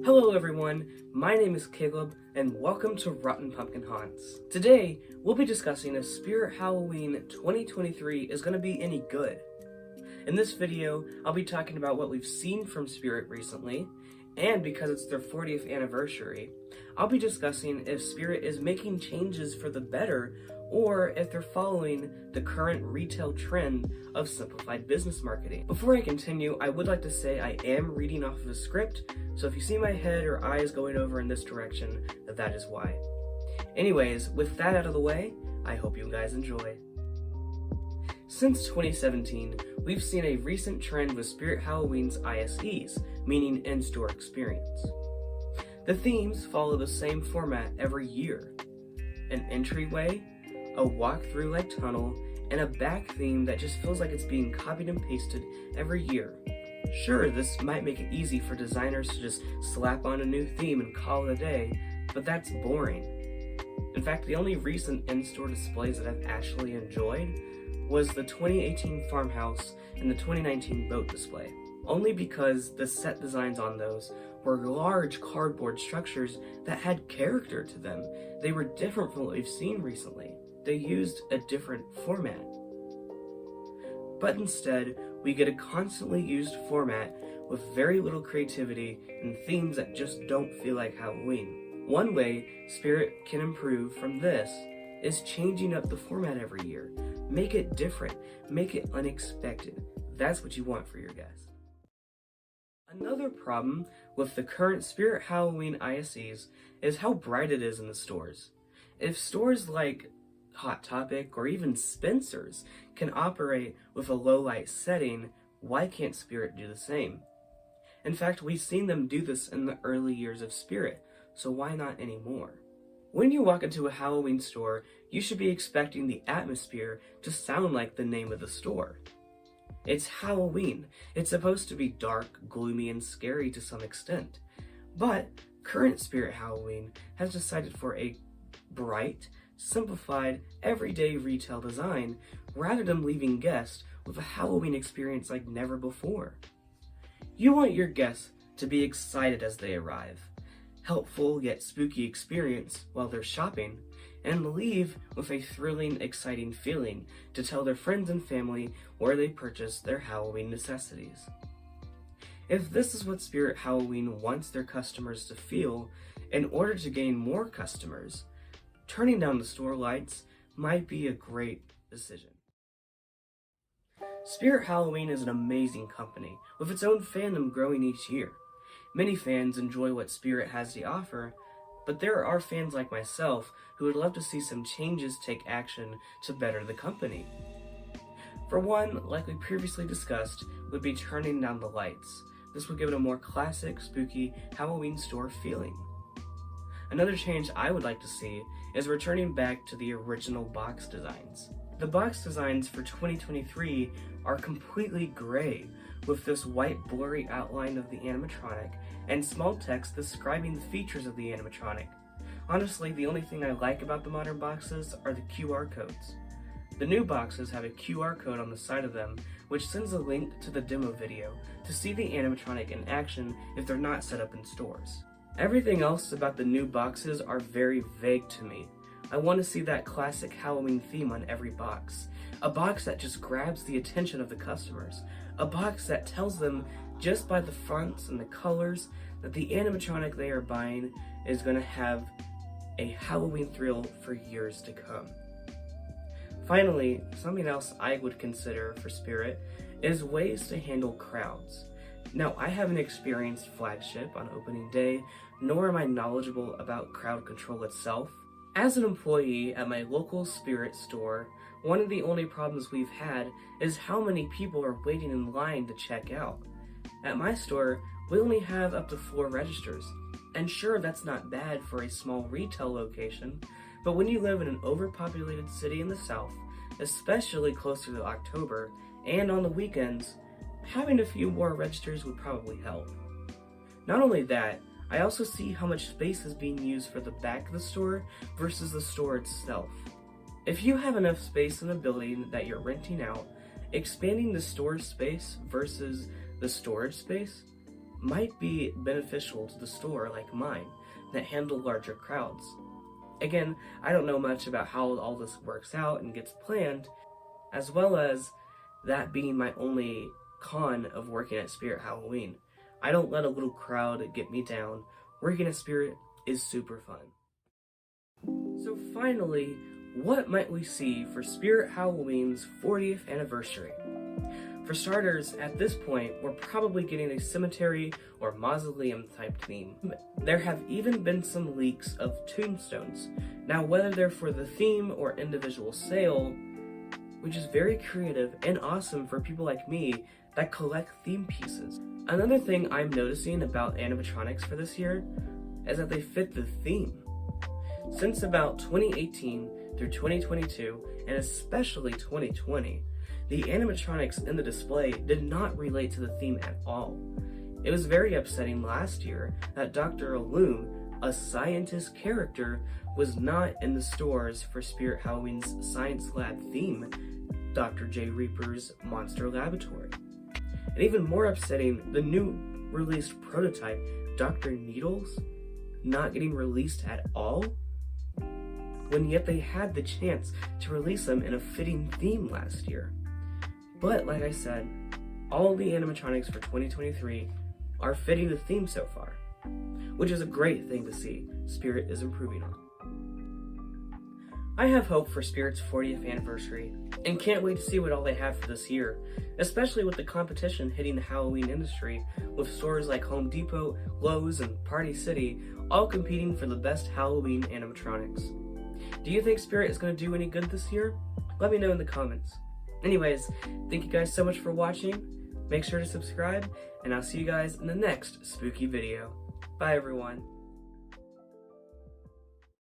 Hello everyone, my name is Caleb, and welcome to Rotten Pumpkin Haunts. Today, we'll be discussing if Spirit Halloween 2023 is going to be any good. In this video, I'll be talking about what we've seen from Spirit recently, and because it's their 40th anniversary, I'll be discussing if Spirit is making changes for the better or if they're following the current retail trend of simplified business marketing. Before I continue, I would like to say I am reading off of a script, so if you see my head or eyes going over in this direction, that is why. Anyways, with that out of the way, I hope you guys enjoy. Since 2017, we've seen a recent trend with Spirit Halloween's ISEs, meaning InStore Experience. The themes follow the same format every year: an entryway, a walk-through-like tunnel, and a back theme that just feels like it's being copied and pasted every year. Sure, this might make it easy for designers to just slap on a new theme and call it a day, but that's boring. In fact, the only recent in-store displays that I've actually enjoyed was the 2018 farmhouse and the 2019 boat display, only because the set designs on those were large cardboard structures that had character to them. They were different from what we've seen recently. They used a different format. But instead, we get a constantly used format with very little creativity and themes that just don't feel like Halloween. One way Spirit can improve from this is changing up the format every year. Make it different, make it unexpected. That's what you want for your guests. Another problem with the current Spirit Halloween ISEs is how bright it is in the stores. If stores like Hot Topic or even Spencer's can operate with a low light setting, why can't Spirit do the same? In fact, we've seen them do this in the early years of Spirit, so why not anymore? When you walk into a Halloween store, you should be expecting the atmosphere to sound like the name of the store. It's Halloween. It's supposed to be dark, gloomy, and scary to some extent. But current Spirit Halloween has decided for a bright, simplified, everyday retail design rather than leaving guests with a Halloween experience like never before. You want your guests to be excited as they arrive, helpful yet spooky experience while they're shopping, and leave with a thrilling, exciting feeling to tell their friends and family where they purchased their Halloween necessities. If this is what Spirit Halloween wants their customers to feel, in order to gain more customers, turning down the store lights might be a great decision. Spirit Halloween is an amazing company, with its own fandom growing each year. Many fans enjoy what Spirit has to offer, but there are fans like myself who would love to see some changes take action to better the company. For one, like we previously discussed, would be turning down the lights. This would give it a more classic, spooky Halloween store feeling. Another change I would like to see is returning back to the original box designs. The box designs for 2023 are completely gray, with this white blurry outline of the animatronic and small text describing the features of the animatronic. Honestly, the only thing I like about the modern boxes are the QR codes. The new boxes have a QR code on the side of them, which sends a link to the demo video to see the animatronic in action if they're not set up in stores. Everything else about the new boxes are very vague to me. I want to see that classic Halloween theme on every box. A box that just grabs the attention of the customers. A box that tells them just by the fonts and the colors that the animatronic they are buying is going to have a Halloween thrill for years to come. Finally, something else I would consider for Spirit is ways to handle crowds. Now, I haven't experienced flagship on opening day, nor am I knowledgeable about crowd control itself. As an employee at my local Spirit store, one of the only problems we've had is how many people are waiting in line to check out. At my store, we only have up to 4 registers. And sure, that's not bad for a small retail location, but when you live in an overpopulated city in the South, especially closer to October, and on the weekends, having a few more registers would probably help. Not only that, I also see how much space is being used for the back of the store versus the store itself. If you have enough space in a building that you're renting out, expanding the storage space versus the storage space might be beneficial to the store like mine that handle larger crowds. Again, I don't know much about how all this works out and gets planned, as well as that being my only con of working at Spirit Halloween. I don't let a little crowd get me down. Working at Spirit is super fun. So finally, what might we see for Spirit Halloween's 40th anniversary? For starters, at this point, we're probably getting a cemetery or mausoleum type theme. There have even been some leaks of tombstones. Now, whether they're for the theme or individual sale, which is very creative and awesome for people like me that collect theme pieces. Another thing I'm noticing about animatronics for this year is that they fit the theme. Since about 2018 through 2022, and especially 2020, the animatronics in the display did not relate to the theme at all. It was very upsetting last year that Dr. Loom, a scientist character, was not in the stores for Spirit Halloween's Science Lab theme, Dr. J. Reaper's Monster Laboratory. And even more upsetting, the new released prototype, Dr. Needles, not getting released at all, when yet they had the chance to release them in a fitting theme last year. But like I said, all the animatronics for 2023 are fitting the theme so far, which is a great thing to see Spirit is improving on. I have hope for Spirit's 40th anniversary, and can't wait to see what all they have for this year, especially with the competition hitting the Halloween industry, with stores like Home Depot, Lowe's, and Party City all competing for the best Halloween animatronics. Do you think Spirit is going to do any good this year? Let me know in the comments. Anyways, thank you guys so much for watching. Make sure to subscribe, and I'll see you guys in the next spooky video. Bye everyone.